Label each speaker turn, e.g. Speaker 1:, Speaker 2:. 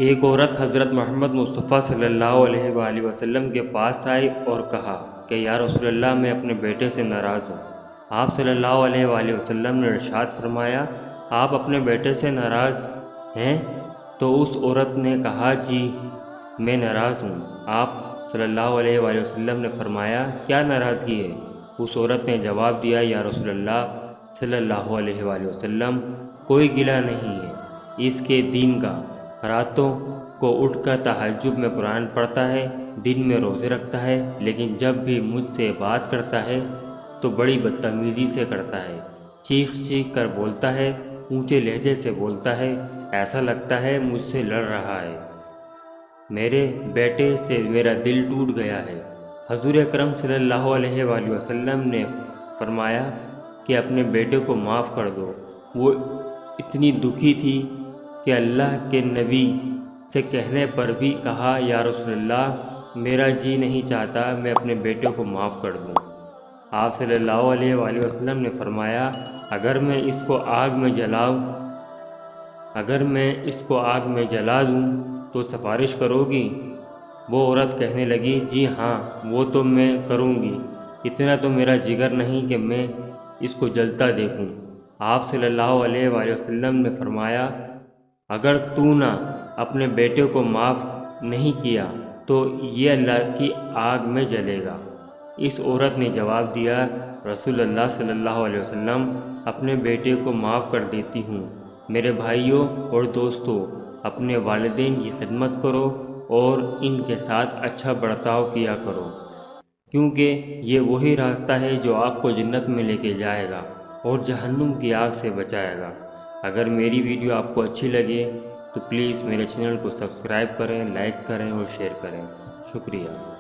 Speaker 1: ایک عورت حضرت محمد مصطفیٰ صلی اللہ علیہ وآلہ وسلم کے پاس آئی اور کہا کہ یا رسول اللہ، میں اپنے بیٹے سے ناراض ہوں۔ آپ صلی اللہ علیہ وآلہ وسلم نے ارشاد فرمایا، آپ اپنے بیٹے سے ناراض ہیں؟ تو اس عورت نے کہا، جی میں ناراض ہوں۔ آپ صلی اللہ علیہ وآلہ وسلم نے فرمایا، کیا ناراضگی ہے؟ اس عورت نے جواب دیا، یا رسول اللہ صلی اللہ علیہ وآلہ وسلم، کوئی گلہ نہیں ہے اس کے دین کا۔ راتوں کو اٹھ کر تہجد میں قرآن پڑھتا ہے، دن میں روزے رکھتا ہے، لیکن جب بھی مجھ سے بات کرتا ہے تو بڑی بدتمیزی سے کرتا ہے، چیخ چیخ کر بولتا ہے، اونچے لہجے سے بولتا ہے، ایسا لگتا ہے مجھ سے لڑ رہا ہے۔ میرے بیٹے سے میرا دل ٹوٹ گیا ہے۔ حضور اکرم صلی اللہ علیہ وآلہ وسلم نے فرمایا کہ اپنے بیٹے کو معاف کر دو۔ وہ اتنی دکھی تھی کہ اللہ کے نبی سے کہنے پر بھی کہا، یا رسول اللہ، میرا جی نہیں چاہتا میں اپنے بیٹے کو معاف کر دوں۔ آپ صلی اللہ علیہ وآلہ وسلم نے فرمایا، اگر میں اس کو آگ میں جلا دوں تو سفارش کرو گی؟ وہ عورت کہنے لگی، جی ہاں، وہ تو میں کروں گی، اتنا تو میرا جگر نہیں کہ میں اس کو جلتا دیکھوں۔ آپ صلی اللہ علیہ وآلہ وسلم نے فرمایا، اگر تو نے اپنے بیٹے کو معاف نہیں کیا تو یہ اللہ کی آگ میں جلے گا۔ اس عورت نے جواب دیا، رسول اللہ صلی اللہ علیہ وسلم، اپنے بیٹے کو معاف کر دیتی ہوں۔ میرے بھائیوں اور دوستو، اپنے والدین کی خدمت کرو اور ان کے ساتھ اچھا برتاؤ کیا کرو، کیونکہ یہ وہی راستہ ہے جو آپ کو جنت میں لے کے جائے گا اور جہنم کی آگ سے بچائے گا۔ اگر میری ویڈیو آپ کو اچھی لگے تو پلیز میرے چینل کو سبسکرائب کریں، لائک کریں اور شیئر کریں۔ شکریہ۔